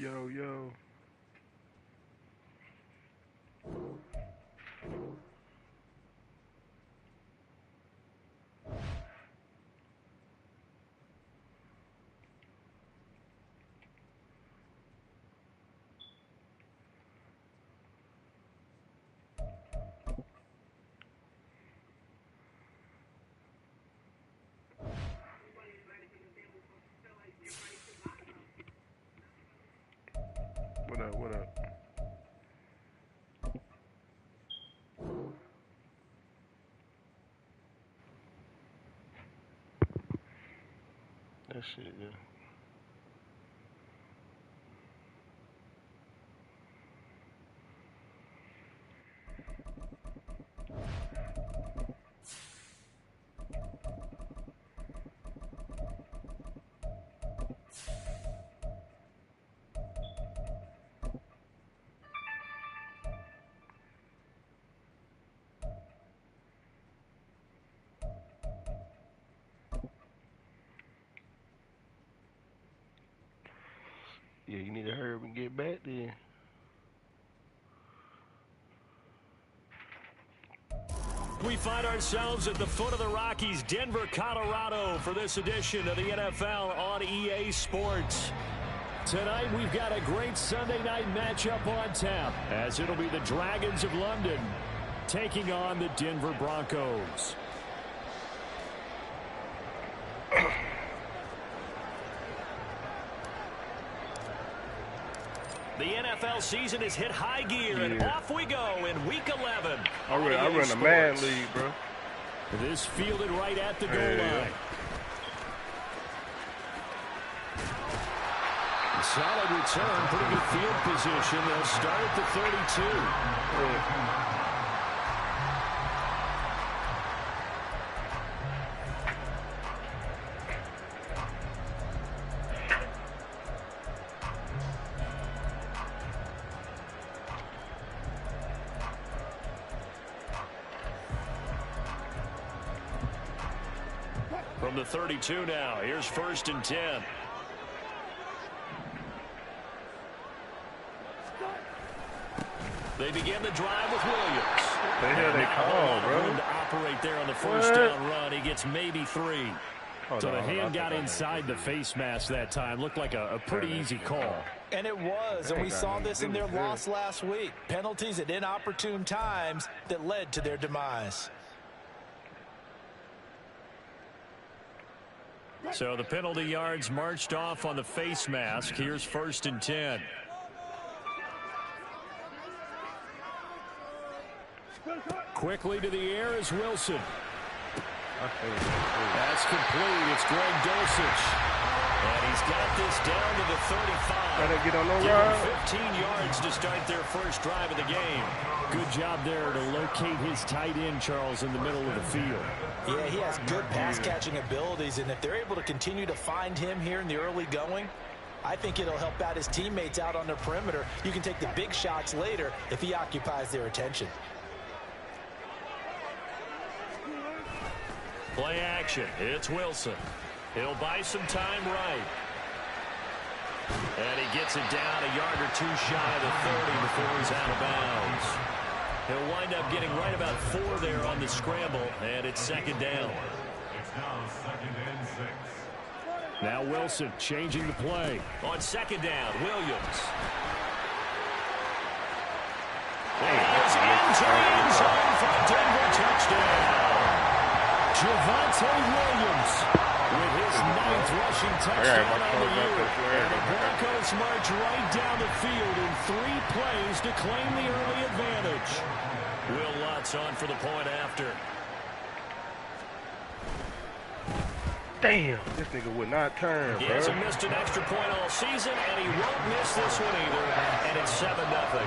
Yo, yo. What up? What up? That shit, yeah. Yeah, you need to hurry up and get back then. We find ourselves at the foot of the Rockies, Denver, Colorado, for this edition of the NFL on EA Sports. Tonight, we've got a great Sunday night matchup on tap, as it'll be the Dragons of London taking on the Denver Broncos. The NFL season has hit high gear, and off we go in Week 11. I run a Madden league, bro. This fielded right at the goal line. Solid return, pretty good field position. They'll start at the 32. From the 32 now, here's 1st and 10. They begin the drive with Williams. The hell they call, bro? Room to operate there on the first down run. He gets maybe 3. So the hand got inside the face mask that time. Looked like a pretty easy call. And it was, and we saw this in their loss last week. Penalties at inopportune times that led to their demise. So the penalty yards marched off on the face mask. Here's 1st and 10. Quickly to the air is Wilson. That's complete. It's Greg Dulcich. And he's got this down to the 35. Gotta get on the Give run. him 15 yards to start their first drive of the game. Good job there to locate his tight end, Charles, in the middle of the field. Yeah, he has good pass-catching abilities, and if they're able to continue to find him here in the early going, I think it'll help out his teammates out on the perimeter. You can take the big shots later if he occupies their attention. Play action. It's Wilson. He'll buy some time right. And he gets it down a yard or two shy of the 30 before he's out of bounds. He'll wind up getting right about 4 there on the scramble, and it's 2nd down. It's now 2nd and 6. Now Wilson changing the play. On 2nd down, Williams. He's into the end zone for a Denver touchdown. Javonte Williams with his 9th rushing touchdown on the year. And the Broncos march right down the field in 3 plays to claim the early advantage. Will Lutz on for the point after. Damn, this nigga would not turn, He bro. hasn't missed an extra point all season, and he won't miss this one either. And it's 7-0.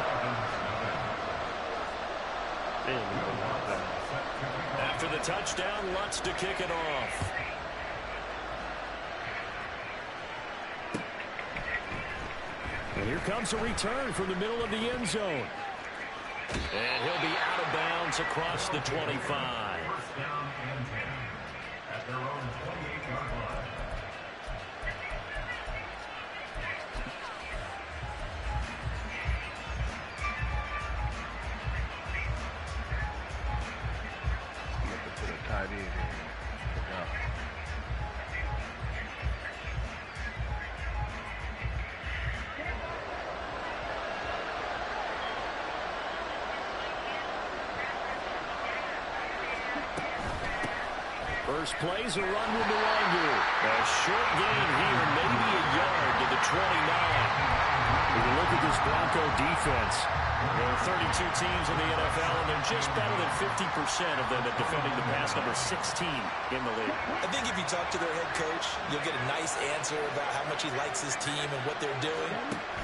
After the touchdown, Lutz to kick it off. And here comes a return from the middle of the end zone. And he'll be out of bounds across the 25. First down and 10 at their own 28-yard line. I'm going to put a tight end in. First play's a run with Nwangu. A short gain here, maybe a yard to the 29. When you look at this Bronco defense, there are 32 teams in the NFL, and they're just better than 50% of them at defending the pass, number 16 in the league. I think if you talk to their head coach, you'll get a nice answer about how much he likes his team and what they're doing.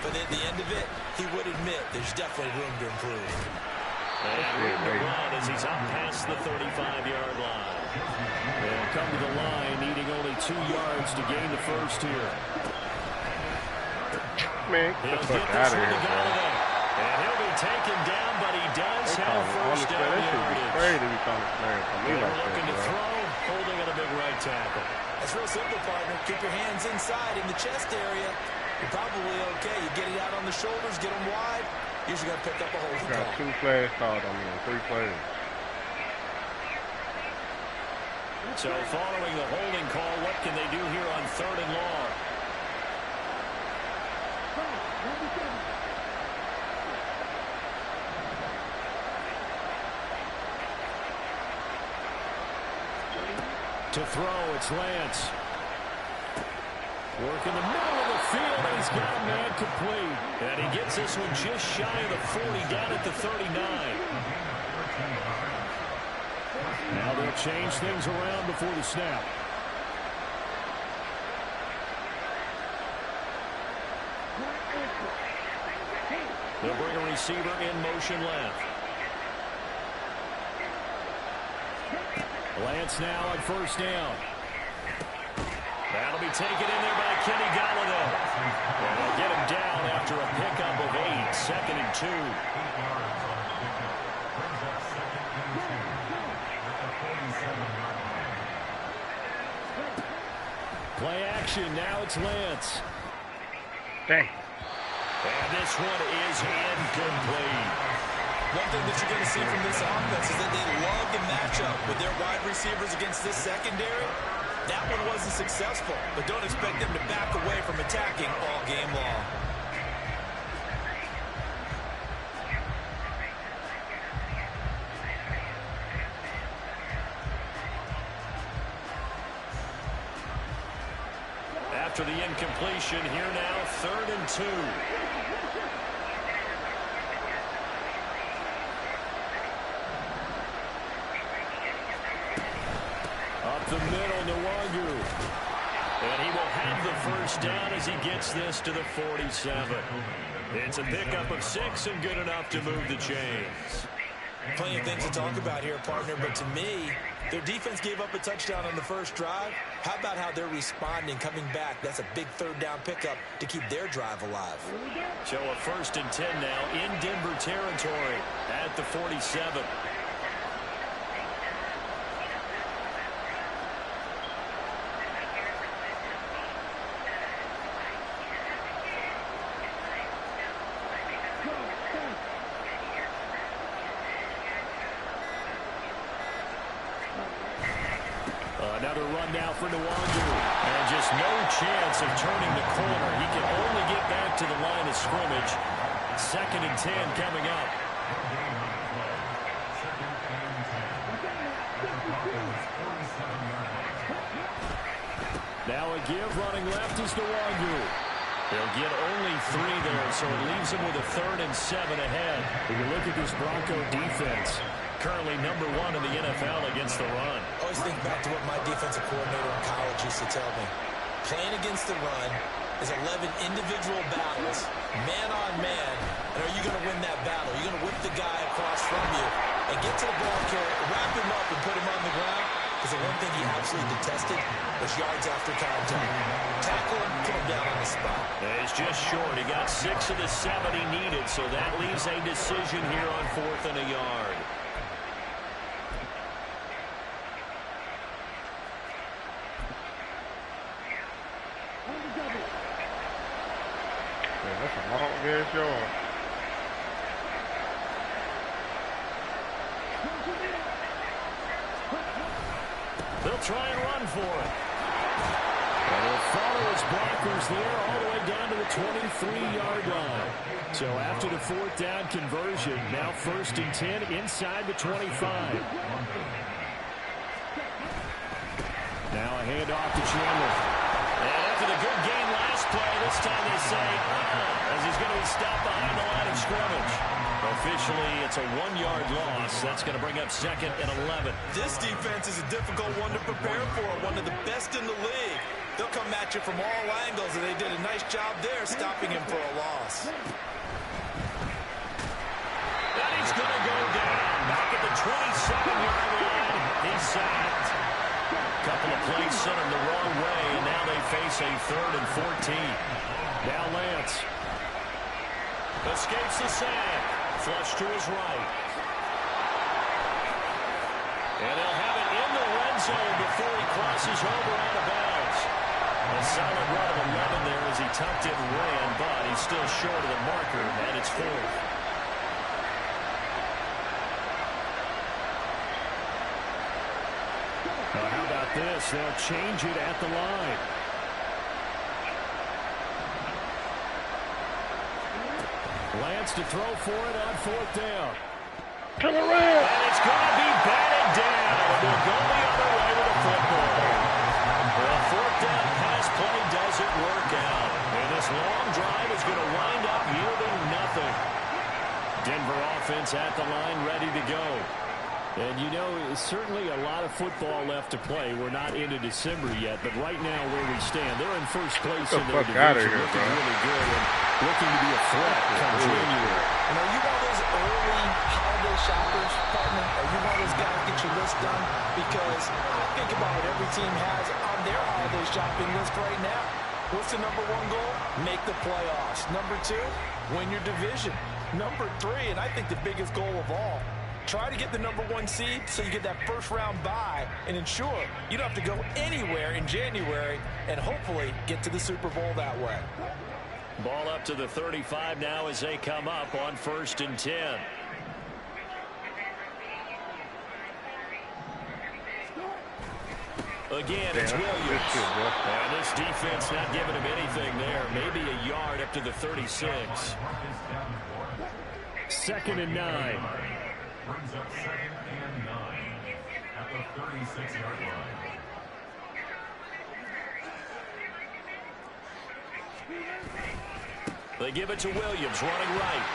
But at the end of it, he would admit there's definitely room to improve. And room to run as he's up past the 35-yard line. They'll come to the line, needing only 2 yards to gain the first here. Man, get the fuck out of here, bro. And he'll be taken down, but he does have first down That should be yardage. crazy to be calling flags for me They're like looking to that, bro. throw, holding on a big right tackle. That's real simple, partner. Keep your hands inside in the chest area. You're probably okay. You get it out on the shoulders, get them wide. Usually going to pick up a holding Got call. 2 flags called on me in 3 plays. So following the holding call, what can they do here on 3rd and long? To throw, it's Lance. Work in the middle of the field, and he's got a man complete. And he gets this one just shy of the 40, down at the 39. Now they'll change things around before the snap. They'll bring a receiver in motion left. Lance now on 1st down. That'll be taken in there by Kenny Galladay. And they'll get him down after a pickup of 8, 2nd and 2. Play action, now it's Lance. Dang. And this one is incomplete. One thing that you're going to see from this offense is that they love the matchup with their wide receivers against this secondary. That one wasn't successful, but don't expect them to back away from attacking all game long. After the incompletion, here now, 3rd and 2. Up the middle, Nwangu. And he will have the first down as he gets this to the 47. It's a pickup of 6 and good enough to move the chains. Plenty of things to talk about here, partner, but to me, their defense gave up a touchdown on the first drive. How about how they're responding, coming back? That's a big 3rd down pickup to keep their drive alive. So a 1st and 10 now in Denver territory at the 47. Another run now for Nwangu. And just no chance of turning the corner. He can only get back to the line of scrimmage. 2nd and 10 coming up. Now a give running left is Nwangu. They'll get only 3 there, so it leaves them with a 3rd and 7 ahead. When you look at this Bronco defense, currently #1 in the NFL against the run. Always think back to what my defensive coordinator in college used to tell me. Playing against the run is 11 individual battles, man on man. And are you going to win that battle? You're going to whip the guy across from you and get to the ball carrier, wrap him up and put him on the ground. Because the one thing he absolutely detested was yards after contact. Tackle him, put him down on the spot. He's just short. He got 6 of the 7 he needed, so that leaves a decision here on 4th and a yard. That's a long ass yard. They'll try and run for it. And he'll follow his blockers there all the way down to the 23-yard line. So after the 4th down conversion, now 1st and 10 inside the 25. Now a handoff to Chandler. And after the good gain last play, this time they say, as he's going to be stopped behind the line of scrimmage. Officially, it's a 1-yard loss. That's going to bring up 2nd and 11. This defense is a difficult one to prepare for, one of the best in the league. They'll come at you from all angles, and they did a nice job there stopping him for a loss. And he's going to go down back at the 27-yard line. He's sacked. Couple of plays sent him the wrong way, and now they face a 3rd and 14. Now Lance escapes the sack. Flush to his right. And he'll have it in the red zone before he crosses over out of bounds. A solid run of 11 there as he tucked it and ran, but he's still short of the marker, and it's 4th. How about this? They'll change it at the line. Lance to throw for it on 4th down. To the rim. And it's going to be batted down. They'll go the other way with the football. Well, 4th down pass play doesn't work out. And this long drive is going to wind up yielding nothing. Denver offense at the line, ready to go. And, you know, certainly a lot of football left to play. We're not into December yet, but right now where we stand, they're in first place in their division, looking really good and looking to be a threat come January. And are you one of those early holiday shoppers, partner? Are you one of those guys get your list done? Because think about what every team has on their holiday shopping list right now. What's the #1 goal? Make the playoffs. #2, win your division. #3, and I think the biggest goal of all, try to get the #1 seed so you get that first-round bye and ensure you don't have to go anywhere in January and hopefully get to the Super Bowl that way. Ball up to the 35 now as they come up on 1st and 10. Again, it's Williams. And this defense not giving him anything there. Maybe a yard up to the 36. 2nd and 9. Brings up 2nd and 9 at the 36-yard line. They give it to Williams, running right.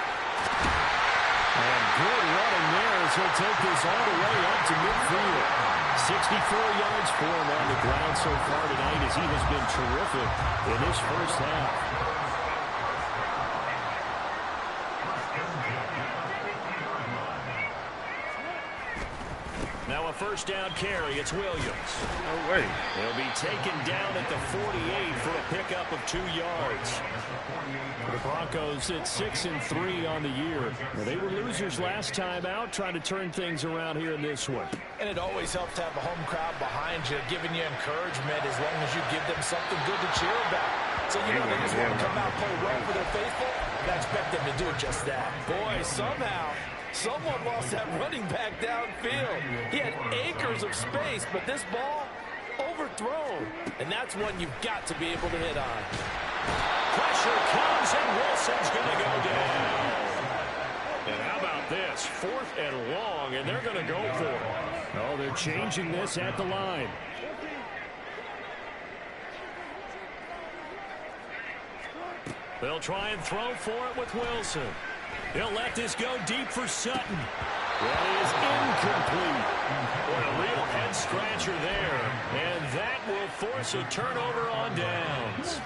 And good running there as he'll take this all the way up to midfield. 64 yards for him on the ground so far tonight as he has been terrific in this first half. Now a first down carry. It's Williams. No way. He'll be taken down at the 48 for a pickup of 2 yards. The Broncos at 6-3 on the year. Now, they were losers last time out, trying to turn things around here in this one. And it always helps to have a home crowd behind you, giving you encouragement as long as you give them something good to cheer about. So, you know, they just want to come out and play well for their faithful, and I expect them to do just that. Boy, somehow someone lost that running back downfield. He had acres of space, but this ball overthrown. And that's one you've got to be able to hit on. Pressure comes, and Wilson's going to go down. And how about this? 4th and long, and they're going to go for it. Oh, they're changing this at the line. They'll try and throw for it with Wilson. He'll let this go deep for Sutton. That is incomplete. Boy, a real head-scratcher there. And that will force a turnover on downs.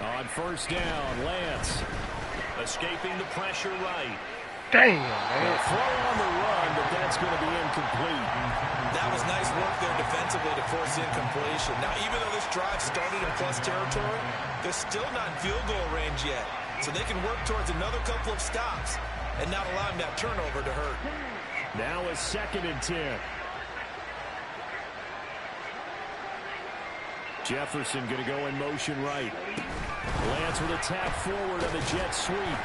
On first down, Lance escaping the pressure right. Damn, man. Throw on the run, but that's going to be incomplete. That was nice work there defensively to force incompletion. Now, even though this drive started in plus territory, they're still not in field goal range yet. So they can work towards another couple of stops and not allowing that turnover to hurt. Now a 2nd and 10. Jefferson going to go in motion right. Lance with a tap forward on the jet sweep.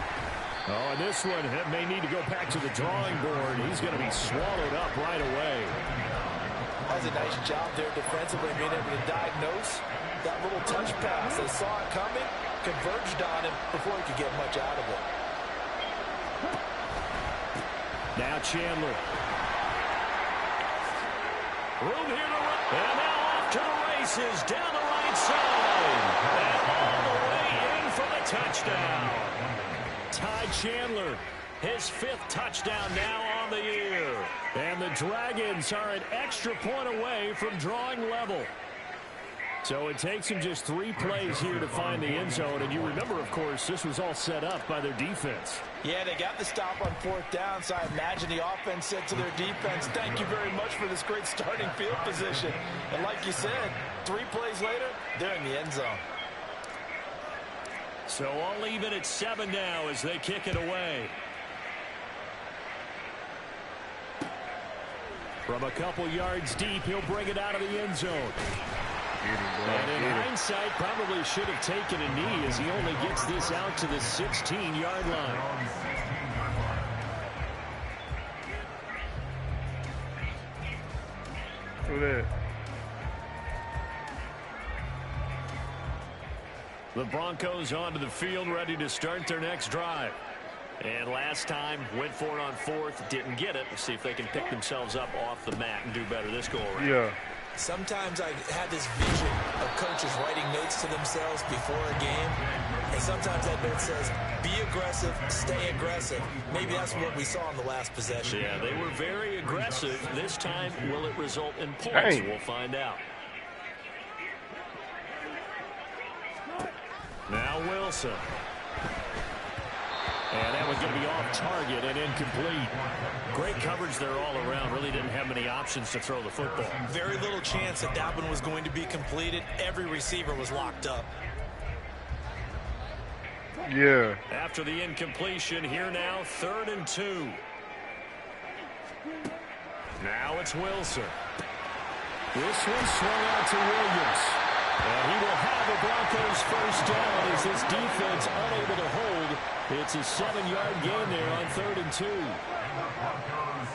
Oh, and this one may need to go back to the drawing board. He's going to be swallowed up right away. That was a nice job there defensively, being able to diagnose that little touch pass. They saw it coming, converged on him before he could get much out of it. Now Chandler. Room here to run. And now off to the races down the right side. And all the way in for the touchdown. Ty Chandler, his 5th touchdown now on the year. And the Dragons are an extra point away from drawing level. So it takes them just 3 plays here to find the end zone. And you remember, of course, this was all set up by their defense. Yeah, they got the stop on 4th down, so I imagine the offense said to their defense, thank you very much for this great starting field position. And like you said, 3 plays later, they're in the end zone. So all even at 7 now as they kick it away. From a couple yards deep, he'll bring it out of the end zone. And in hindsight, probably should have taken a knee as he only gets this out to the 16-yard line. Look at that. The Broncos onto the field, ready to start their next drive. And last time, went for it on 4th, didn't get it. Let's see if they can pick themselves up off the mat and do better this go-around. Yeah. Sometimes I had this vision of coaches writing notes to themselves before a game. And sometimes that note says, be aggressive, stay aggressive. Maybe that's what we saw in the last possession. Yeah, they were very aggressive. This time, will it result in points? Dang. We'll find out. Now Wilson. And that was going to be off target and incomplete. Great coverage there all around. Really didn't have many options to throw the football. Very little chance that that one was going to be completed. Every receiver was locked up. Yeah. After the incompletion, here now, 3rd and 2. Now it's Wilson. This one swung out to Williams. And he will have a Broncos first down as this defense unable to hold. It's a 7-yard gain there on 3rd and 2. Broncos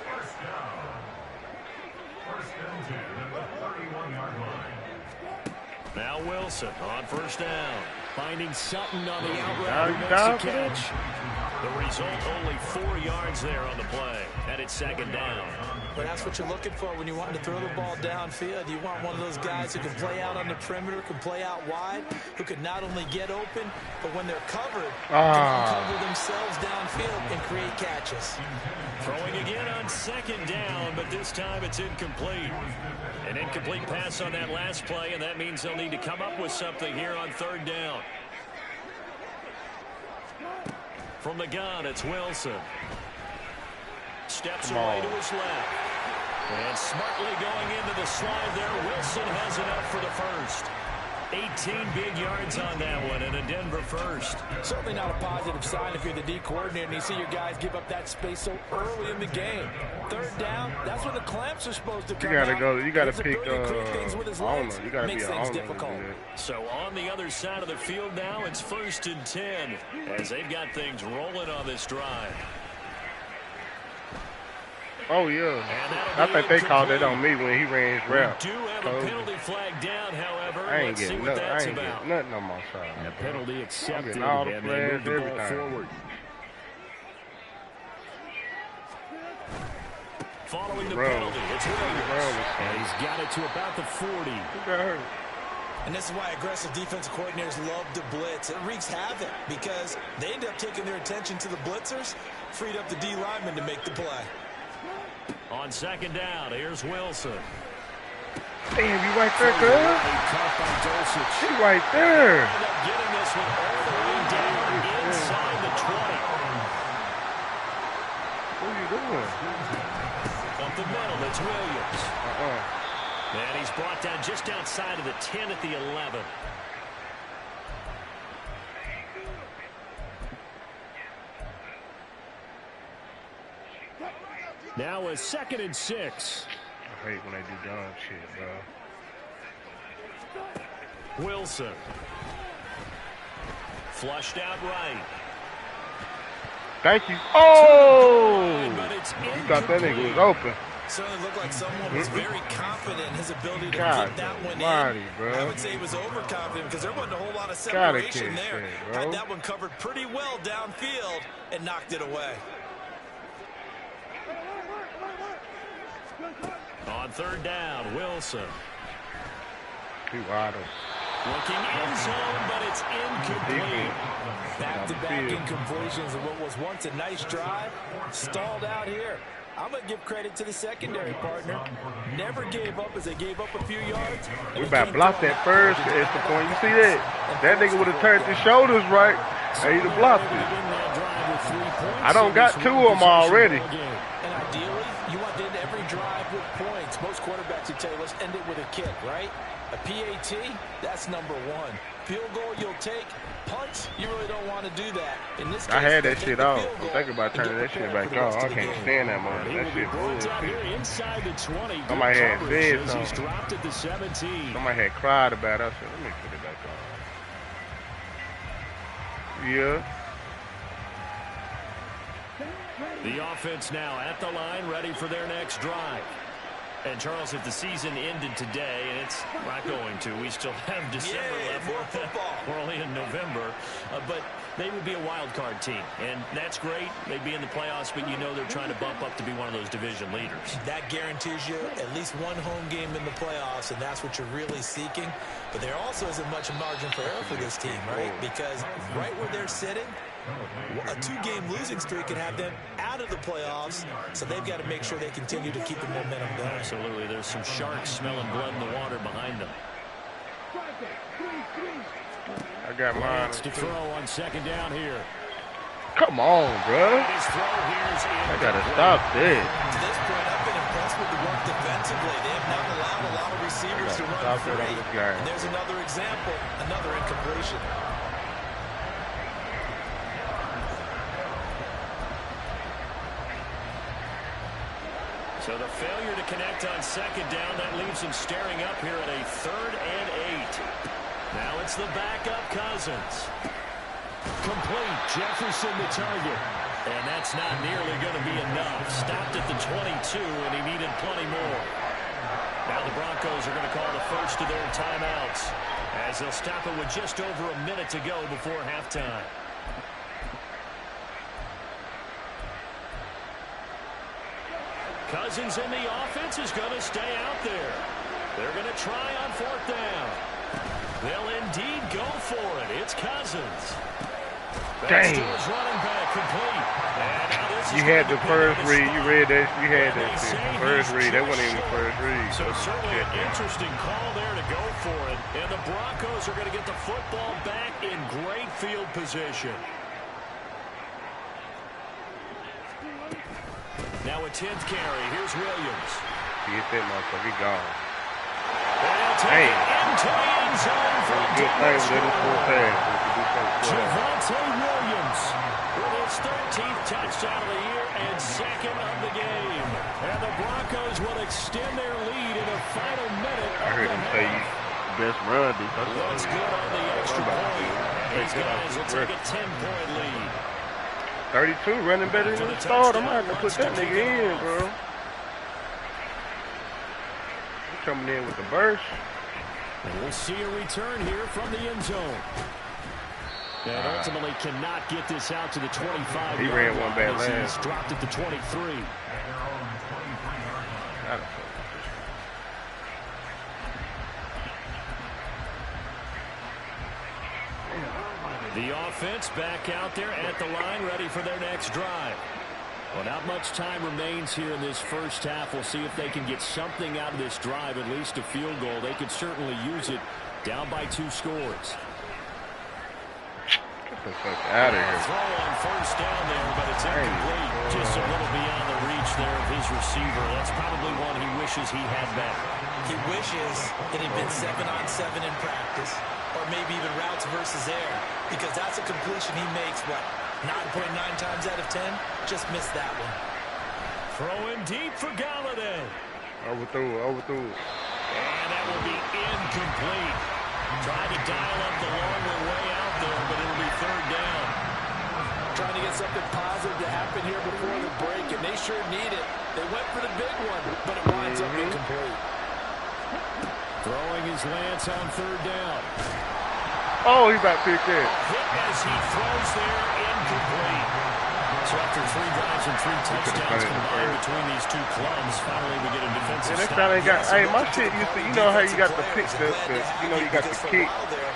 first down. First and 10 at the 31-yard line. Now Wilson on first down. Finding Sutton on the out route who makes the catch. The result, only 4 yards there on the play. And it's 2nd down. But that's what you're looking for when you want to throw the ball downfield. You want one of those guys who can play out on the perimeter, can play out wide, who can not only get open, but when they're covered, can cover themselves downfield and create catches. Throwing again on 2nd down, but this time it's incomplete. An incomplete pass on that last play, and that means they'll need to come up with something here on 3rd down. From the gun, it's Wilson. Steps away to his left. And smartly going into the slide there, Wilson has enough for the first. 18 big yards on that one, and a Denver first. Certainly not a positive sign if you're the D coordinator and you see your guys give up that space so early in the game. 3rd down, that's when the clamps are supposed to come out. You gotta pick, owner. you gotta be an owner. Difficult. So on the other side of the field now, it's 1st and 10 as they've got things rolling on this drive. Oh, yeah. I think they called it on me when he ran his route. We do have a penalty flag down, however. I ain't Let's see getting what nothing. that's I ain't about. getting nothing on my side. And a penalty accepted, all the and they flags, move the ball everything. forward. Following the penalty, it's Williams. And he's got it to about the 40. Who got hurt? And this is why aggressive defensive coordinators love to blitz. It wreaks havoc because they end up taking their attention to the blitzers, freed up the D lineman to make the play. On 2nd down, here's Wilson. Damn, you right there, cuz. He right there. Ended up getting this one all the way down inside the 20. What are you doing? Up the middle, it's Williams. And he's brought down just outside of the 10 at the 11. Now a 2nd and 6. I hate when they do dumb shit, bro. Wilson. Flushed out right. Thank you. Oh! But it's You thought that nigga was open. Certainly looked like someone was very confident in his ability to God get that one almighty, in. bro. I would say he was overconfident because there wasn't a whole lot of separation there. Shit, bro. Had that one covered pretty well downfield and knocked it away. On 3rd down, Wilson. He wide open. Looking in zone, but it's incomplete. Back-to-back incompletions of what was once a nice drive. Stalled out here. I'm going to give credit to the secondary partner. Never gave up as they gave up a few yards. We about to block that first extra point. You see that? That nigga would have turned his shoulders right. And he'd have blocked it. I don't got 2 of them already. And ideally, you want to end every drive with points. Most quarterbacks would tell you, let's end it with a kick, right? A PAT, that's number 1. Field goal you'll take. Punts, you really don't want to do that. In this case, I had that shit off. I'm thinking about turning that shit back on. I can't stand that mother. That shit bullshit. Inside the 20. Somebody had said He's something. dropped at the 17. Somebody had cried about it. I said, let me put it back on. Yeah. The offense now at the line, ready for their next drive. And, Charles, if the season ended today, and it's not going to, we still have December left. More football. We're only in November. But they would be a wild card team. And that's great. They'd be in the playoffs, but you know they're trying to bump up to be one of those division leaders. That guarantees you at least one home game in the playoffs, and that's what you're really seeking. But there also isn't much margin for error for this team, right? Because right where they're sitting, a 2-game losing streak can have them out of the playoffs, so they've got to make sure they continue to keep the momentum going. Absolutely. There's some sharks smelling blood in the water behind them. I got mine. To throw on 2nd down here. Come on, bro. His throw here is I got to stop this. To this point, I've been impressed with the work defensively. They have not allowed a lot of receivers to run free. And there's another example, another incompletion. So the failure to connect on second down, that leaves him staring up here at a 3rd and 8. Now it's the backup Cousins. Complete. Jefferson the target. And that's not nearly going to be enough. Stopped at the 22, and he needed plenty more. Now the Broncos are going to call the first of their timeouts, as they'll stop it with just over a minute to go before halftime. Cousins in the offense is going to stay out there. They're going to try on 4th down. They'll indeed go for it. It's Cousins. Dang. Running back complete. You had the first read. You read that. You had that shit. First read. That wasn't even the first read. So certainly an interesting call there to go for it. And the Broncos are going to get the football back in great field position. Now a 10th carry. Here's Williams. He hit that motherfucker. He gone. Hey. Into the end zone from good thing with his full pass. Javonte Williams with his 13th touchdown of the year and 2nd of the game. And the Broncos will extend their lead in the final minute. I heard him say best run. Looks good on the extra point. These guys will take a 10-point lead. 32 running better than the start. I'm going to have to put that nigga in, bro. He's coming in with the burst. And we'll see a return here from the end zone. And ultimately cannot get this out to the 25. He ran one bad last. He's dropped at the 23. The offense back out there at the line, ready for their next drive. Well, not much time remains here in this first half. We'll see if they can get something out of this drive, at least a field goal. They could certainly use it, down by 2 scores. Get the fuck out of here. Throw on first down there, but it's incomplete. Just a little beyond the reach there of his receiver. That's probably one he wishes he had back. He wishes it had been 7-on-7 in practice, or maybe even routes versus air, because that's a completion he makes, what, 9.9 times out of 10? Just missed that one. Throwing deep for Galladay. Overthrew it. And that will be incomplete. Trying to dial up the long way out there, but it'll be 3rd down. Trying to get something positive to happen here before the break, and they sure need it. They went for the big one, but it winds up incomplete. Throwing his lance on 3rd down. Oh, he about picked it. As he throws there, incomplete. So after 3 drives and 3 touchdowns combined between these two clubs, finally we get a defensive stop. They got, hey, my shit used to, you know how you got the pick, you know you got the kick,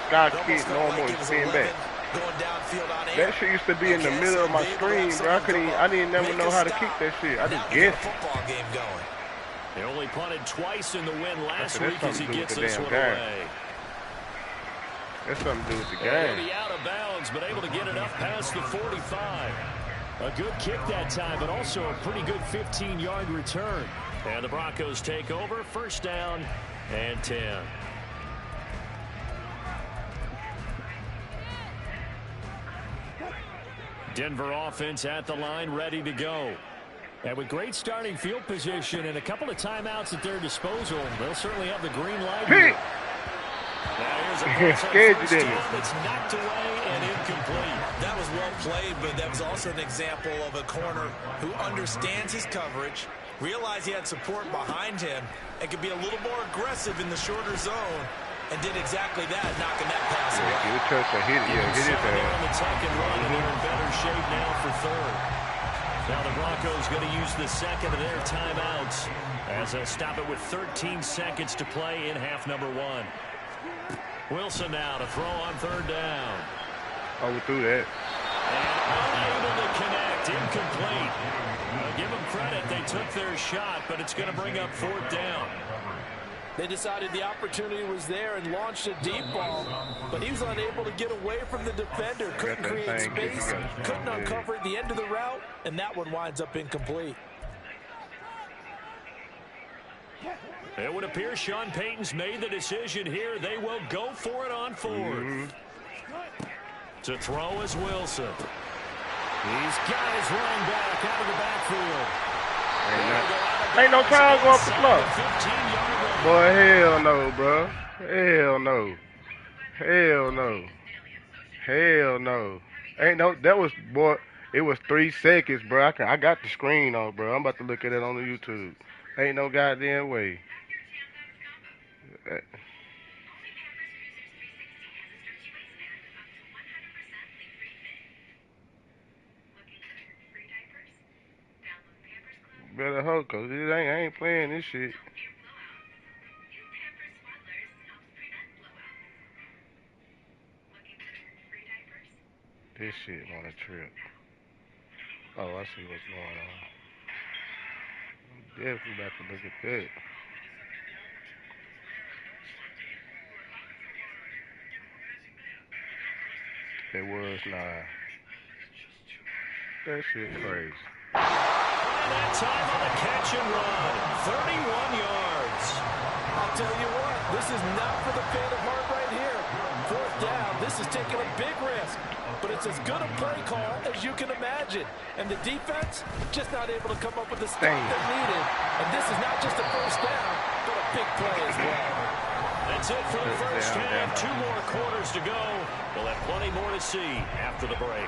God kick, normal, and spin back. That shit used to be in the middle of my screen, bro. I didn't never know how to kick that shit. I just guessed. They only punted twice in the win last week as he gets this one game. away. That's something to do with the game. He'll be out of bounds, but able to get it up past the 45. A good kick that time, but also a pretty good 15-yard return. And the Broncos take over, 1st down and 10. Denver offense at the line, ready to go. And with great starting field position and a couple of timeouts at their disposal, they'll certainly have the green light here. Scared you, didn't you? It's knocked away and incomplete. That was well played, but that was also an example of a corner who understands his coverage, realized he had support behind him, and could be a little more aggressive in the shorter zone, and did exactly that, knocking that pass away. Get a touch and hit it. Yeah, hit it there. On the 2nd run, and they're in better shape now for 3rd. Now the Broncos going to use the 2nd of their timeouts as they'll stop it with 13 seconds to play in half number 1. Wilson now to throw on 3rd down. Overthrew that. And unable to connect, incomplete. Give them credit, they took their shot, but it's going to bring up 4th down. They decided the opportunity was there and launched a deep ball, but he was unable to get away from the defender. Couldn't create space, couldn't uncover the end of the route, and that one winds up incomplete. It would appear Sean Payton's made the decision here. They will go for it on 4th. To throw is Wilson. He's got his running back out of the backfield. Ain't no time going for fluff. Boy, hell no, bro. Hell no. Hell no. Hell no. Ain't no, that was, boy, it was 3 seconds, bro. I got the screen on, bro. I'm about to look at it on the YouTube. Ain't no goddamn way. Better hope, cause I ain't playing this shit. This shit on a trip. Oh, I see what's going on. I'm definitely about to look at that. It was not. That shit crazy. That time on the catch and run. 31 yards. I'll tell you what, this is not for the faint of heart right here. 4th down, this is taking a big risk. But it's as good a play call as you can imagine. And the defense just not able to come up with the stuff they needed. And this is not just a 1st down, but a big play as well. That's it for the first half. 2 more quarters to go. We'll have plenty more to see after the break.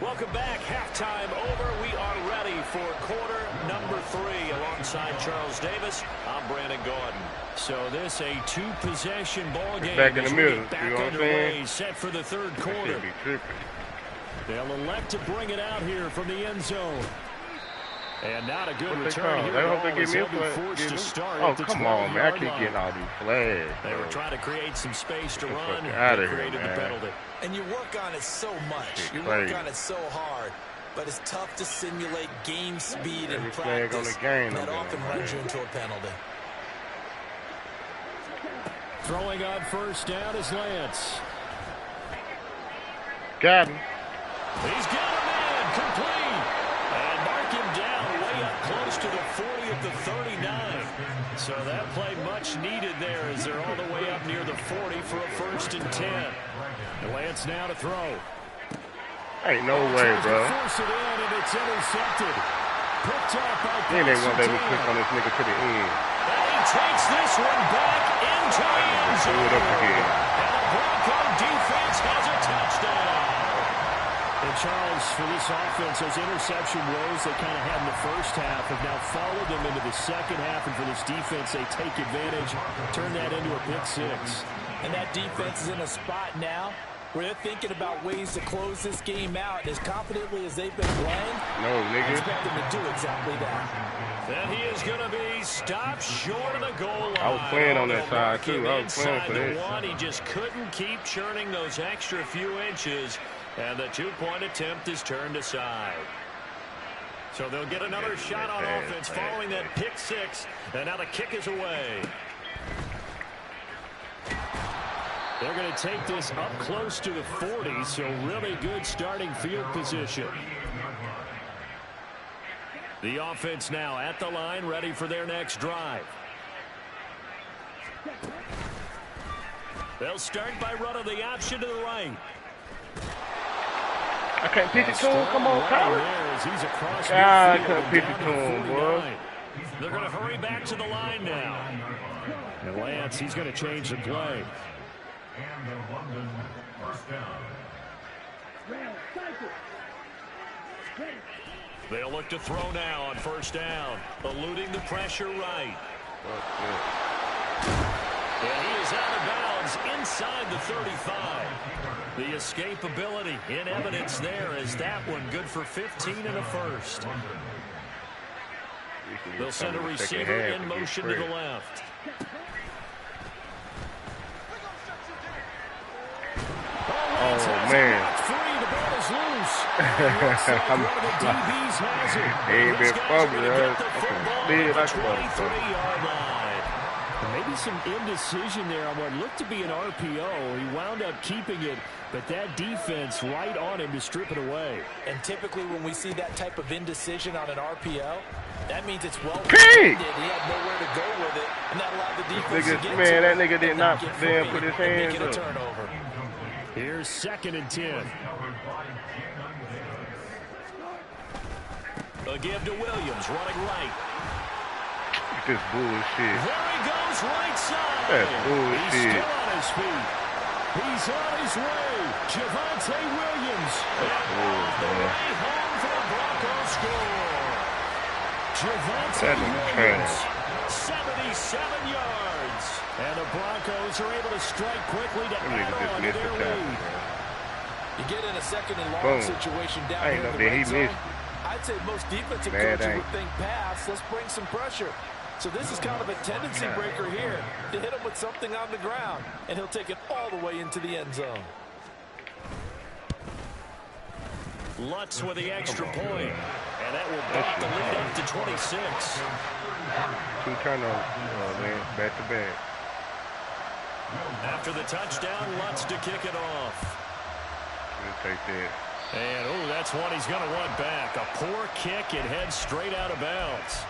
Welcome back. Halftime over. We are ready for quarter number 3. Alongside Charles Davis, I'm Brandon Gordon. So this a 2-possession ball game. Back in the middle. Back you know what I'm underway, saying? set for the 3rd quarter. They'll elect to bring it out here from the end zone. And not a good return here. They hope they give me a flag. Oh, come on, man. I keep getting all these flags. They were trying to create some space to run. They created the penalty. And you work on it so much. You work on it so hard. But it's tough to simulate game speed in practice. That often runs you into a penalty. Throwing on 1st down is Lance. Got him. He's got a man complete. And mark him down way up close to the 40 at the 39. So that play much needed there as they're all the way up near the 40 for a 1st and 10. And Lance now to throw. Ain't no way, bro. Force it in and it's intercepted. Picked up by Then they won't let me click on this nigga to the end. And he takes this one back into the end zone. Do it up again. And the Bronco defense has a touchdown. And Charles, for this offense, those interception woes they kind of had in the first half have now followed them into the second half. And for this defense, they take advantage, turn that into a pick 6. And that defense is in a spot now where they're thinking about ways to close this game out. As confidently as they've been playing, I expect them to do exactly that. And he is going to be stopped short of the goal line. I was playing on that side, too. I was playing for that. He just couldn't keep churning those extra few inches, and the 2-point attempt is turned aside. So they'll get another shot on offense following that pick 6, and now the kick is away. They're going to take this up close to the 40, so really good starting field position. The offense now at the line, ready for their next drive. They'll start by running the option to the right. I can't pitch it to him. Come on, Collins. I couldn't pitch it to him, boy. They're going to hurry back to the line now. And Lance, he's going to change the play. And the London 1st down. They'll look to throw now on 1st down, eluding the pressure right. And he is out of bounds inside the 35. The escapability in evidence there is that one good for 15 and a 1st. They'll send a receiver in motion to the left. Oh, man. He ain't been fumbling. Maybe some indecision there on what looked to be an RPO. He wound up keeping it, but that defense right on him to strip it away. And typically when we see that type of indecision on an RPO, that means it's well Pig! He had nowhere to go with it, and that allowed the defense to get that nigga did not damn put his hands up. Turnover. Here's 2nd and 10. A give to Williams, running right. This bullshit. There he goes, right side. That's bullshit. He's still on his feet. He's on his way. Javonte Williams. That's bull, man. Way home for the Broncos score. Javonte That Williams, 77 yards. And the Broncos are able to strike quickly to add on to their lead. You get in a 2nd and long situation down here in the red zone. I'd say most defensive coaches would think pass. Let's bring some pressure. So this is kind of a tendency breaker here to hit him with something on the ground, and he'll take it all the way into the end zone. Lutz with the extra point, and that will bump the lead up to 26. 2 turnovers, man, back to back. After the touchdown, Lutz to kick it off. We'll take that. And, that's one he's going to want back. A poor kick, it heads straight out of bounds.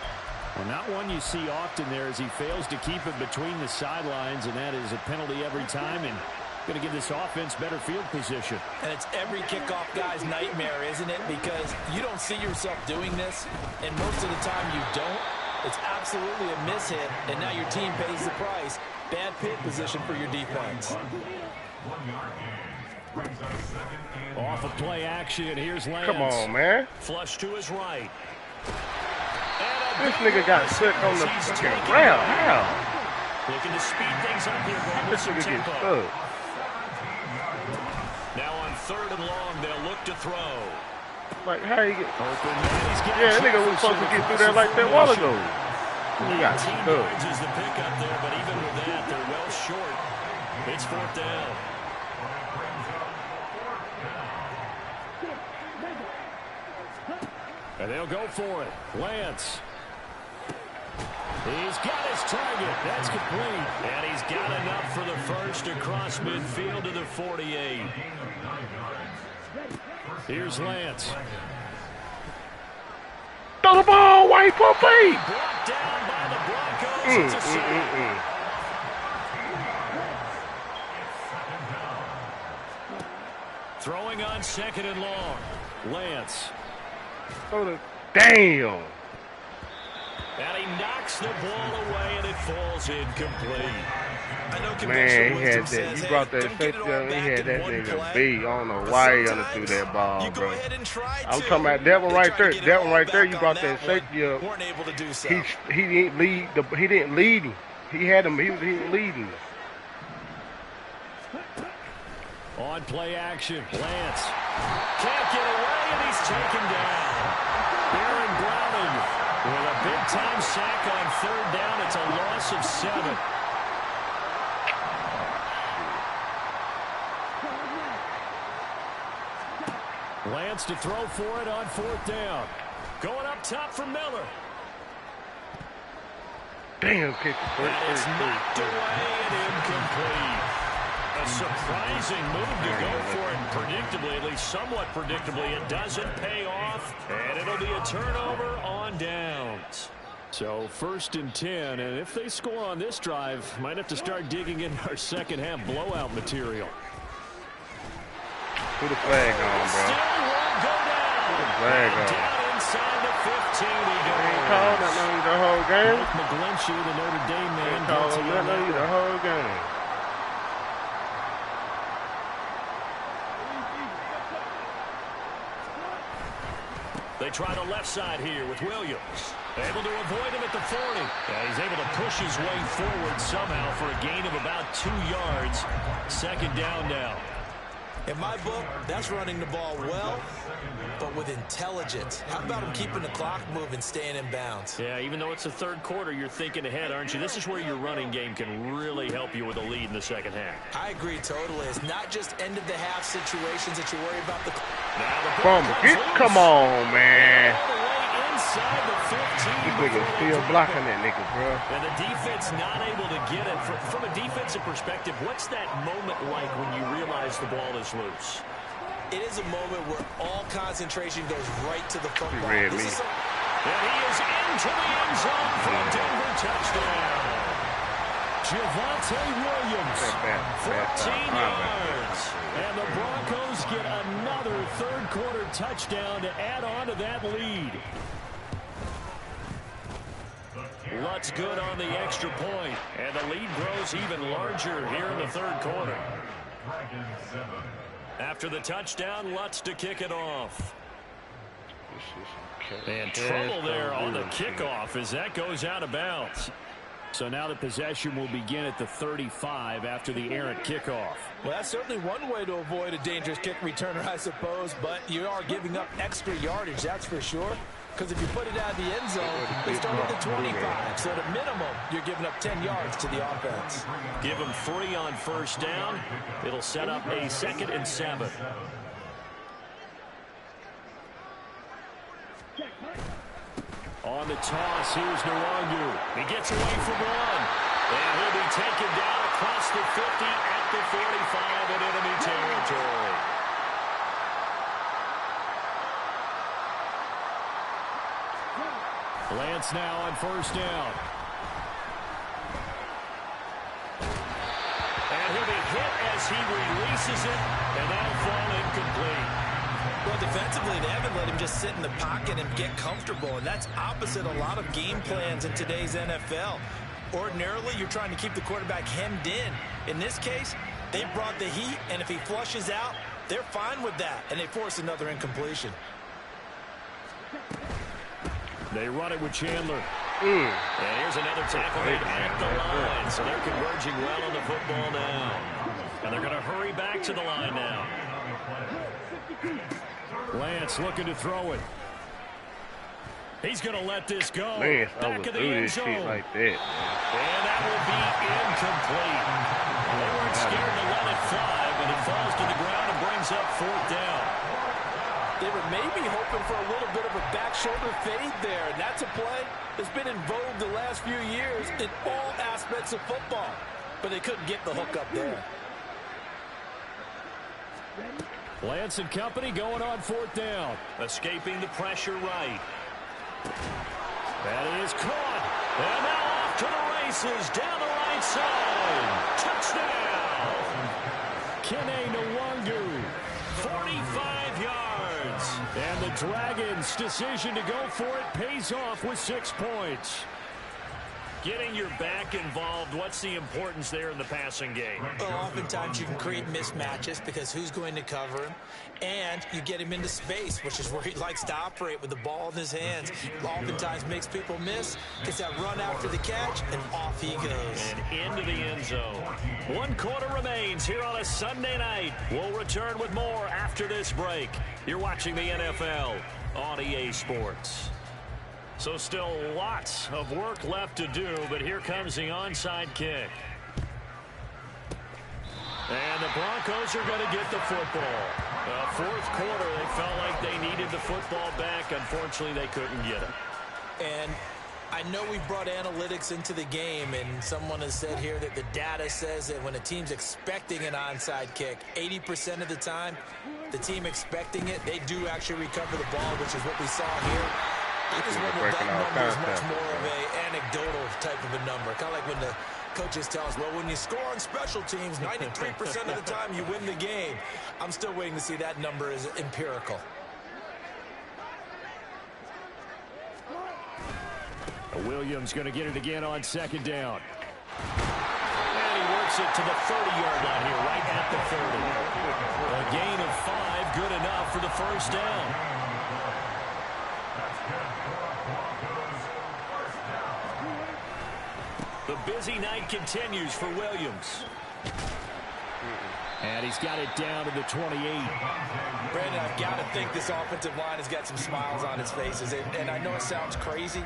Well, not one you see often there as he fails to keep it between the sidelines, and that is a penalty every time, and going to give this offense better field position. And it's every kickoff guy's nightmare, isn't it? Because you don't see yourself doing this, and most of the time you don't. It's absolutely a mishit, and now your team pays the price. Bad pit position for your defense. Off of play action, here's Lance. Come on, man. Flush to his right. This nigga got stuck on the fucking rail. How? Looking to speed things up here, going with This some nigga get tempo. stuck. Now on 3rd and long, they'll look to throw. Like, how you get... Open man, Yeah, that nigga was supposed to get through there like that a while ago. He got 19 stuck. yards is the pickup there, but even with that, they're well short. It's 4th down. And they'll go for it. Lance. He's got his target. That's complete. And he's got enough for the first across midfield to the 48. Here's Lance. Throw the ball away for feet. Brought down by the Broncos. It's a sack. Throwing on 2nd and long. Lance. Damn. And he knocks the ball away, and it falls incomplete. Man, he had that. You brought that safety up. He had that nigga beat. I don't know why he underthrew that ball, bro. I'm talking about that one right there. That one right there. You brought that safety up. He didn't lead. He didn't lead him. He had him. He didn't lead him. On play action, Lance can't get away, and he's taken down. Aaron Browning with a big-time sack on 3rd down. It's a loss of 7. Lance to throw for it on 4th down. Going up top for Miller. Damn, kick. It's knocked away and incomplete. A surprising move to go for it. Predictably, at least somewhat predictably, it doesn't pay off, and it'll be a turnover on downs. So 1st and 10, and if they score on this drive, might have to start digging in our second-half blowout material. Put the flag on, bro. Still won't go down. Put the flag on. Down inside the 15, he goes. Ain't called nothing the whole game. Mike McGlinchey, the Notre Dame man, Ain't called guilty on nothing that. the whole game. They try the left side here with Williams. Able to avoid him at the 40. Yeah, he's able to push his way forward somehow for a gain of about 2 yards. 2nd down now. In my book, that's running the ball well, but with intelligence. How about him keeping the clock moving, staying in bounds? Yeah, even though it's the 3rd quarter, you're thinking ahead, aren't you? This is where your running game can really help you with a lead in the second half. I agree totally. It's not just end-of-the-half situations that you worry about. Come on, man. All the way inside the 15. This nigga still blocking that nigga, bro. And the defense not able to get it. From a defensive perspective, what's that moment like when you realize the ball is loose? It is a moment where all concentration goes right to the football. And he is into the end zone for a Denver touchdown. Javonte Williams, 14 yards. And the Broncos get another third-quarter touchdown to add on to that lead. Lutz good on the extra point, and the lead grows even larger here in the third quarter. After the touchdown, Lutz to kick it off. And trouble there on the kickoff as that goes out of bounds. So now the possession will begin at the 35 after the errant kickoff. Well, that's certainly one way to avoid a dangerous kick returner, I suppose, but you are giving up extra yardage, that's for sure. Because if you put it out of the end zone, they start at the 25. So at a minimum, you're giving up 10 yards to the offense. Give them 3 on first down. It'll set up a 2nd and 7. On the toss, here's Nwangu. He gets away from one. And he'll be taken down across the 50 at the 45 in enemy territory. Lance now on first down. And he'll be hit as he releases it, and that'll fall incomplete. Well, defensively, they haven't let him just sit in the pocket and get comfortable, and that's opposite a lot of game plans in today's NFL. Ordinarily, you're trying to keep the quarterback hemmed in. In this case, they brought the heat, and if he flushes out, they're fine with that, and they force another incompletion. They run it with Chandler. And here's another tackle made at the line. So they're converging well on the football now. And they're going to hurry back to the line now. Lance looking to throw it. He's going to let this go. Lance back of the end zone. Like that, and that will be incomplete. They weren't scared to let it fly, but it falls to the ground and brings up 4th down. They were maybe hoping for a little bit of a back shoulder fade there, and that's a play that's been in vogue the last few years in all aspects of football. But they couldn't get the hook up there. Lance and company going on 4th down. Escaping the pressure right. That is caught. And now off to the races down the right side. Touchdown. Kene Nwangu. 45 yards. And the Dragons' decision to go for it pays off with 6 points. Getting your back involved, what's the importance there in the passing game? Well, oftentimes you can create mismatches because who's going to cover him? And you get him into space, which is where he likes to operate with the ball in his hands. Oftentimes makes people miss, gets that run after the catch, and off he goes. And into the end zone. 1 quarter remains here on a Sunday night. We'll return with more after this break. You're watching the NFL on EA Sports. So still lots of work left to do, but here comes the onside kick. And the Broncos are going to get the football. 4th quarter, they felt like they needed the football back. Unfortunately, they couldn't get it. And I know we brought analytics into the game, and someone has said here that the data says that when a team's expecting an onside kick, 80% of the time, the team expecting it, they do actually recover the ball, which is what we saw here. I just wonder if that number is much more of an anecdotal type of a number. Kind of like when the coaches tell us, well, when you score on special teams, 93% of the time you win the game. I'm still waiting to see that number is empirical. Williams going to get it again on 2nd down. And he works it to the 30-yard line here, right at the 30. A gain of 5, good enough for the first down. The busy night continues for Williams. And he's got it down to the 28. Brandon, I've got to think this offensive line has got some smiles on its faces. And I know it sounds crazy,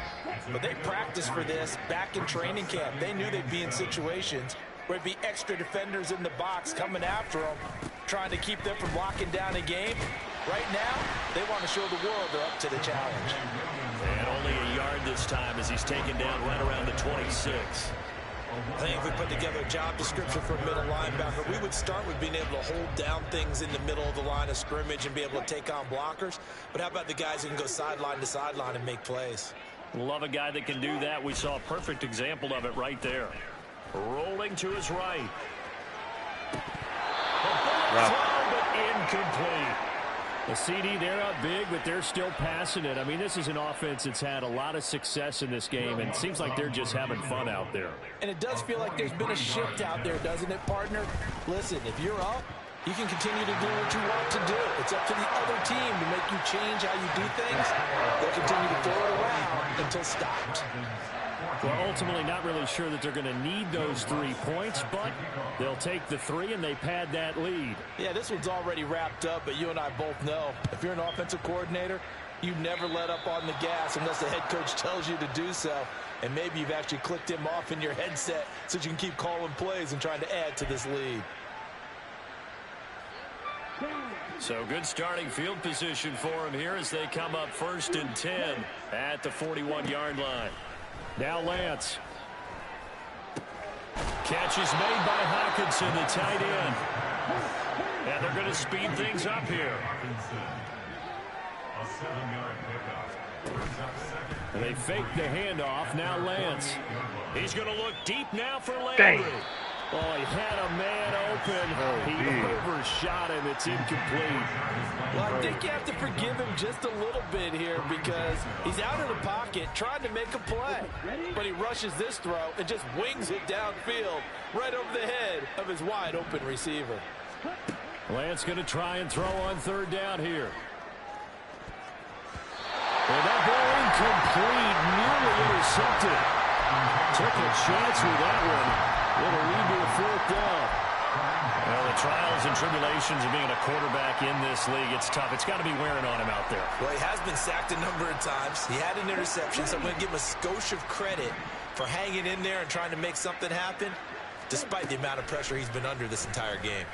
but they practiced for this back in training camp. They knew they'd be in situations where it'd be extra defenders in the box coming after them, trying to keep them from locking down a game. Right now, they want to show the world they're up to the challenge. And only a yard this time as he's taken down right around the 26. I think if we put together a job description for a middle linebacker, we would start with being able to hold down things in the middle of the line of scrimmage and be able to take on blockers. But how about the guys who can go sideline to sideline and make plays? Love a guy that can do that. We saw a perfect example of it right there. Rolling to his right. Throw, but incomplete. The CD, they're up big, but they're still passing it. I mean, this is an offense that's had a lot of success in this game, and it seems like they're just having fun out there. And it does feel like there's been a shift out there, doesn't it, partner? Listen, if you're up, you can continue to do what you want to do. It's up to the other team to make you change how you do things. They'll continue to throw it around until stopped. Well, ultimately, not really sure that they're going to need those 3 points, but they'll take the 3 and they pad that lead. Yeah, this one's already wrapped up, but you and I both know if you're an offensive coordinator, you never let up on the gas unless the head coach tells you to do so. And maybe you've actually clicked him off in your headset so you can keep calling plays and trying to add to this lead. So good starting field position for him here as they come up 1st and 10 at the 41-yard line. Now Lance. Catch is made by Hawkinson, the tight end. And they're going to speed things up here. A 7-yard pickup. Brings up second. And they fake the handoff. Now Lance. He's going to look deep now for Landry. Dang. Oh, he had a man open. He overshot him. It's incomplete. Well, I think you have to forgive him just a little bit here because he's out of the pocket trying to make a play. But he rushes this throw and just wings it downfield right over the head of his wide-open receiver. Lance going to try and throw on 3rd down here. And that ball incomplete, nearly intercepted. Took a chance with that one. Little lead to a 4th down. Well, the trials and tribulations of being a quarterback in this league, it's tough. It's got to be wearing on him out there. Well, he has been sacked a number of times. He had an interception, so I'm going to give him a skosh of credit for hanging in there and trying to make something happen, despite the amount of pressure he's been under this entire game.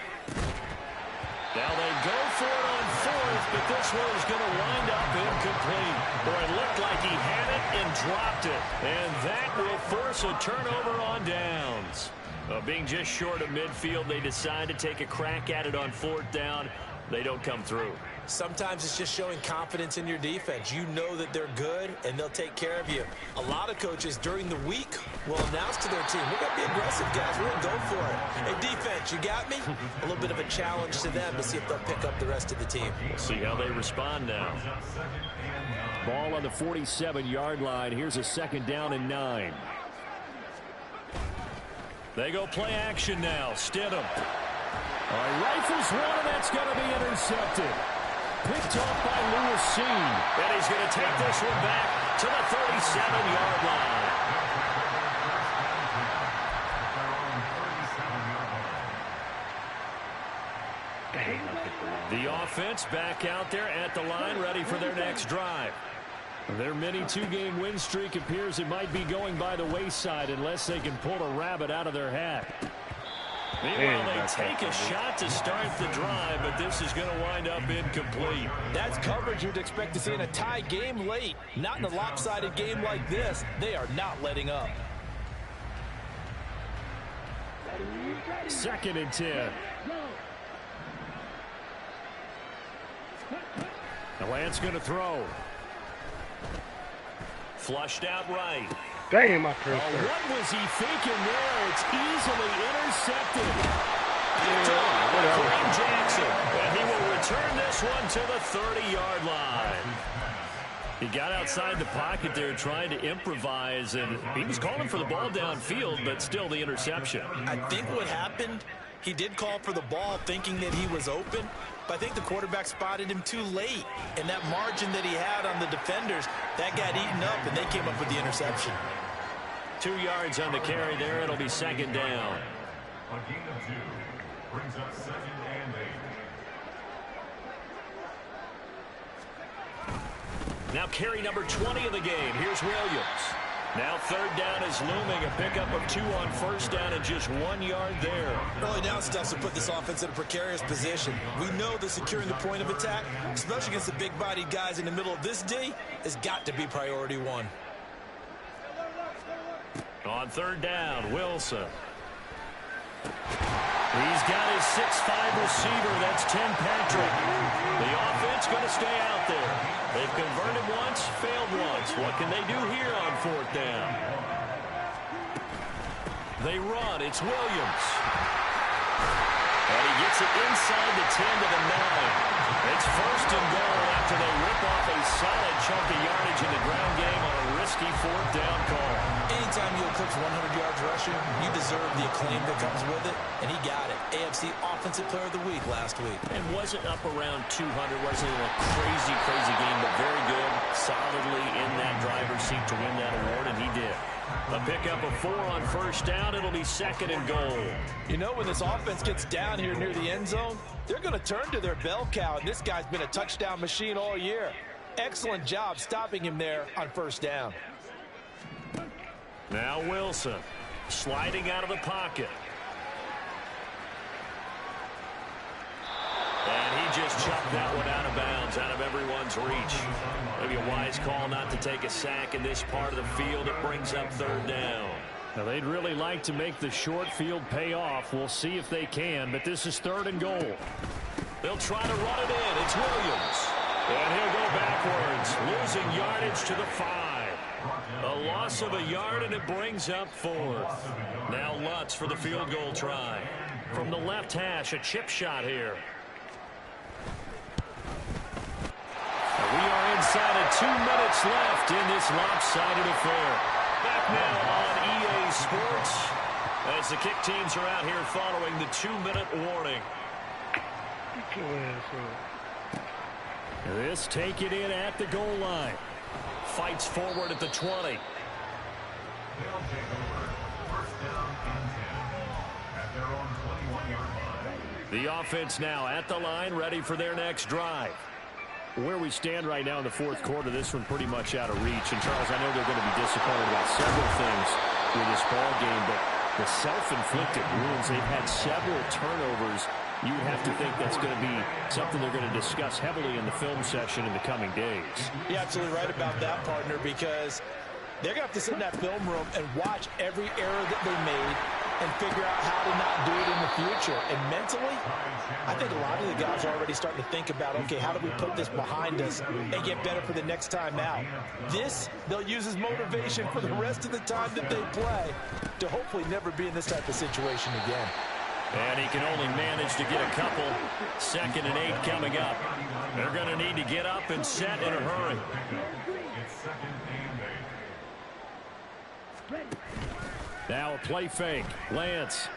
Now they go for it on 4th, but this one is going to wind up incomplete. Or it looked like he had it and dropped it. And that will force a turnover on downs. Being just short of midfield, they decide to take a crack at it on 4th down. They don't come through. Sometimes it's just showing confidence in your defense. You know that they're good, and they'll take care of you. A lot of coaches during the week will announce to their team, we're going to be aggressive, guys. We're going to go for it. Hey, defense, you got me? A little bit of a challenge to them to see if they'll pick up the rest of the team. We'll see how they respond now. Ball on the 47-yard line. Here's a 2nd down and 9. They go play action now. Stidham. Rifles one, and that's going to be intercepted. Picked off by Lewis Seen. And he's going to take this one back to the 37-yard line. The offense back out there at the line, ready for their next drive. Their mini 2-game win streak appears it might be going by the wayside unless they can pull a rabbit out of their hat. Meanwhile, they take a shot to start the drive, but this is going to wind up incomplete. That's coverage you'd expect to see in a tie game late. Not in a lopsided game like this. They are not letting up. 2nd and 10. Now Lance going to throw. Flushed out right. Damn, my cursor. What was he thinking there? It's easily intercepted. Kareem Jackson. And he will return this one to the 30-yard line. He got outside the pocket there trying to improvise, and he was calling for the ball downfield, but still the interception. I think what happened, he did call for the ball thinking that he was open, but I think the quarterback spotted him too late. And that margin that he had on the defenders, that got eaten up, and they came up with the interception. 2 yards on the carry there. It'll be 2nd down. A gain of 2 brings up 2nd and 8. Now carry number 20 of the game. Here's Williams. Now 3rd down is looming. A pickup of 2 on 1st down and just 1 yard there. Early down stuff to put this offense in a precarious position. We know that securing the point of attack, especially against the big-bodied guys in the middle of this D, has got to be priority 1. On 3rd down, Wilson. He's got his 6'5" receiver. That's Tim Patrick. The offense going to stay out there. They've converted once, failed once. What can they do here on 4th down? They run. It's Williams. And he gets it inside the 10 to the 9. It's first and goal after they rip off a solid chunk of yardage in the ground game on a risky fourth down call. Anytime you eclipse 100 yards rushing, you deserve the acclaim that comes with it, and he got it. AFC Offensive Player of the Week last week. And wasn't up around 200, wasn't a crazy, crazy game, but very good, solidly in that driver's seat to win that award, and he did. A pickup of 4 on first down. It'll be second and goal. You know, when this offense gets down here near the end zone, they're going to turn to their bell cow, and this guy's been a touchdown machine all year. Excellent job stopping him there on first down. Now Wilson sliding out of the pocket. And he just chucked that one out of bounds, out of everyone's reach. Maybe a wise call not to take a sack in this part of the field. It brings up third down. Now, they'd really like to make the short field pay off. We'll see if they can, but this is third and goal. They'll try to run it in. It's Williams. And he'll go backwards, losing yardage to the 5. A loss of a yard, and it brings up fourth. Now Lutz for the field goal try. From the left hash, a chip shot here. We are inside of 2 minutes left in this lopsided affair. Back now on EA Sports as the kick teams are out here following the 2-minute warning. This take it in at the goal line. Fights forward at the 20. They'll take over first down and 10 at their own 21-yard line. The offense now at the line, ready for their next drive. Where we stand right now in the fourth quarter, this one pretty much out of reach. And, Charles, I know they're going to be disappointed about several things with this ball game, but the self-inflicted wounds, they've had several turnovers. You would have to think that's going to be something they're going to discuss heavily in the film session in the coming days. You're absolutely right about that, partner, because they're going to have to sit in that film room and watch every error that they made and figure out how to not do it in the future. And mentally, I think a lot of the guys are already starting to think about, okay, how do we put this behind us and get better for the next time out? This, they'll use as motivation for the rest of the time that they play to hopefully never be in this type of situation again. And he can only manage to get a couple. 2nd and 8 coming up. They're going to need to get up and set in a hurry. It's 2nd and 8. Now a play fake. Lance.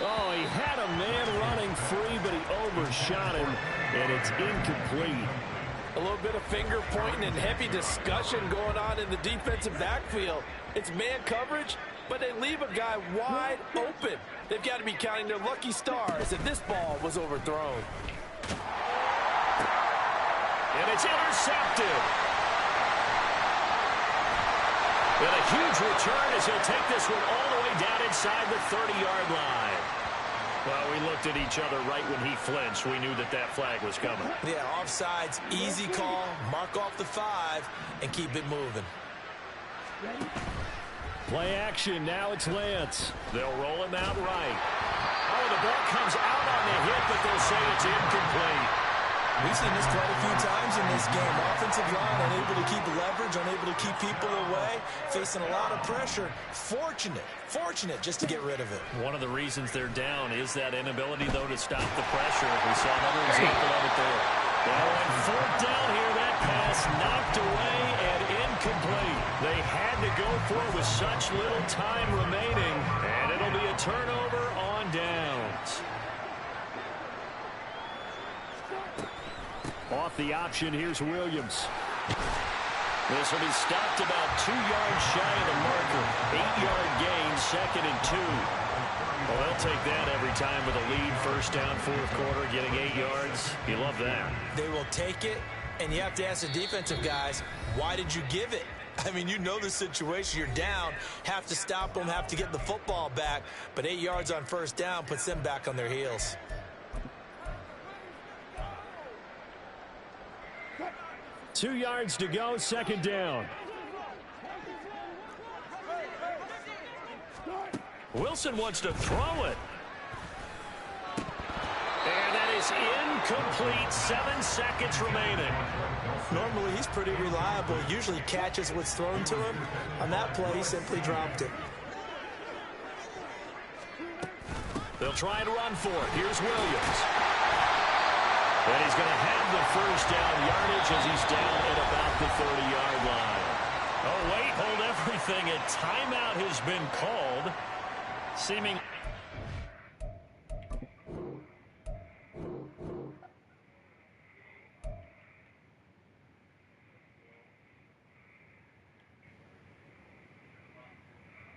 Oh, he had a man running free, but he overshot him, and it's incomplete. A little bit of finger pointing and heavy discussion going on in the defensive backfield. It's man coverage, but they leave a guy wide open. They've got to be counting their lucky stars if this ball was overthrown. And it's intercepted. And a huge return as he'll take this one all the way down inside the 30-yard line. Well, we looked at each other right when he flinched. We knew that that flag was coming. Yeah, offsides, easy call, mark off the 5, and keep it moving. Play action, now it's Lance. They'll roll him out right. Oh, the ball comes out on the hit, but they'll say it's incomplete. We've seen this quite a few times in this game. Offensive line unable to keep leverage, unable to keep people away, facing a lot of pressure. Fortunate just to get rid of it. One of the reasons they're down is that inability, though, to stop the pressure. We saw another example of it there. Well, on 4th down here, that pass knocked away and incomplete. They had to go for it with such little time remaining, and it'll be a turnover on downs. Off the option, here's Williams. This will be stopped about 2 yards shy of the marker. 8-yard gain, 2nd and 2. Well, they'll take that every time with a lead. First down, fourth quarter, getting 8 yards. You love that. They will take it, and you have to ask the defensive guys, why did you give it? I mean, you know the situation. You're down, have to stop them, have to get the football back. But 8 yards on first down puts them back on their heels. Two yards to go, 2nd down. Wilson wants to throw it. And that is incomplete. 7 seconds remaining. Normally, he's pretty reliable. Usually catches what's thrown to him. On that play, he simply dropped it. They'll try and run for it. Here's Williams. And he's going to have the first down yardage as he's down at about the 30-yard line. Oh, wait, hold everything. A timeout has been called. Seeming